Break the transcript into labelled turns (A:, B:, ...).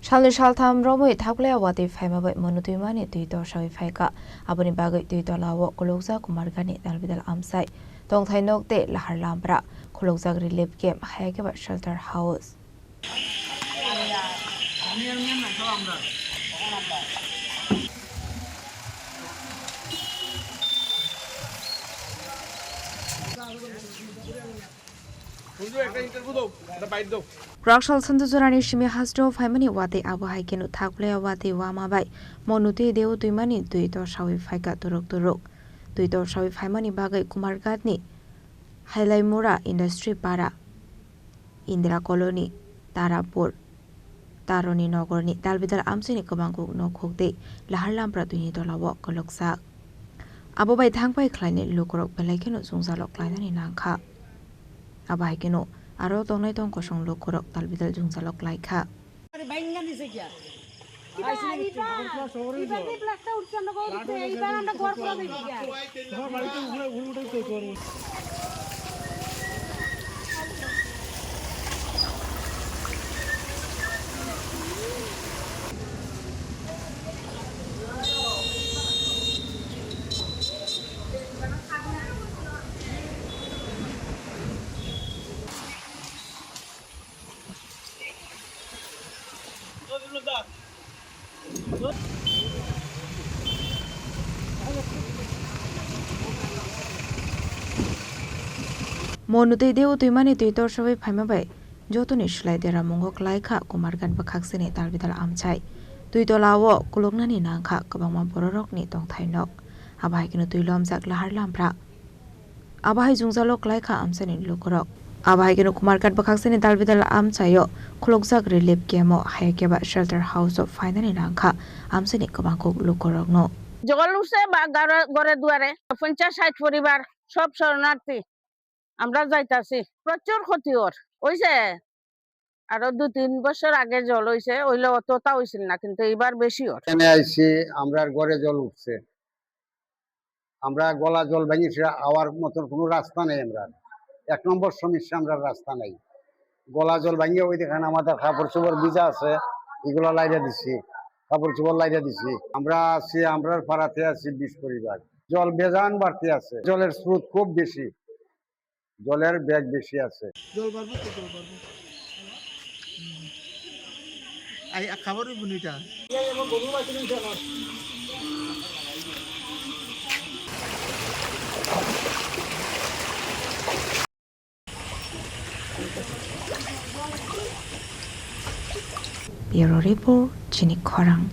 A: Salnwi Saltham Romwi Thakpwlaiya Watui Phaimabai Manu Twimani Torsawi Phaikha Aboni Bagwi Twitolao Kwlwkjak Kumarghat Dalbidal Amchai Tongthainok tei Lahar Lampwra Khulukjak relief camp Haiyakheba shelter house. Rakshal Santuzurani Shimi Hasdo Phaimani Watui Abohai Kenu Thakpwlaiya Watui Phaimabai Manu tei Twimani Torsawi Phaikha Torsawi Phaimani Bagwi Kumarghat ni Haiyakheba industry para Indira colony Tarapur Taroni Nogor ni Dalbidal Amchai ni Kwbang Nokhuk tei Lahar Lampwra Twitolao Khulukjak Abobai thangpai khlaini lukorok belai kenu jungjalok klainani nangkha Abai kenu aro tongnai tong kosong lukorok Dalbidal jungjalok klaikha Manu tei Twimani Torsawi Phaimabai jotoni slai dera mongok laikha Kumarghat bakhaksini Dalbidal Amchai Twitolao kuluknani nangkha kwbangma bororokni Tongthainok abai kenu Khulukjak Lahar Lampwra abai jungjalok laikha amchani lukorok abai kenu Kumarghat bakhaksini Dalbidal Amchaio Khulukjak relief camp Haiyakheba shelter house of finally nangkha amchani kwbangkok lukorokno
B: জল উঠছে বা ঘরে দুয়ারে 50-60 পরিবার সব শরণার্থী আমরা যাইতাছি প্রচুর ক্ষতি হইছে আরো 2-3 বছর আগে জল হইছে হইলে অতটা হইছিল না কিন্তু এবার বেশি
C: এখানে আইছি আমরার ঘরে জল উঠছে আমরা গলা জল ভাঙিছে আওয়ার মতন কোনো রাস্তা নেই আমরা এক নম্বর সমস্যা আমরা রাস্তা নাই গলা জল ভাঙিয়ে ওই দেখেন আমাদের কাপড় চোপড় ভিজা আছে এগুলো লাইরা দিছি কাপড় চোপড় লাইরা দিছি আমরা আছি আমরার পাড়াতে আছি 20 পরিবার জল বেজান বাড়তে আছে জলের স্রোত খুব বেশি জলের বেগ বেশি আছে
D: জল বাড়বে তো জল বাড়বে আই খাবারই বুনিটা
A: Bureau Report Chini Khorang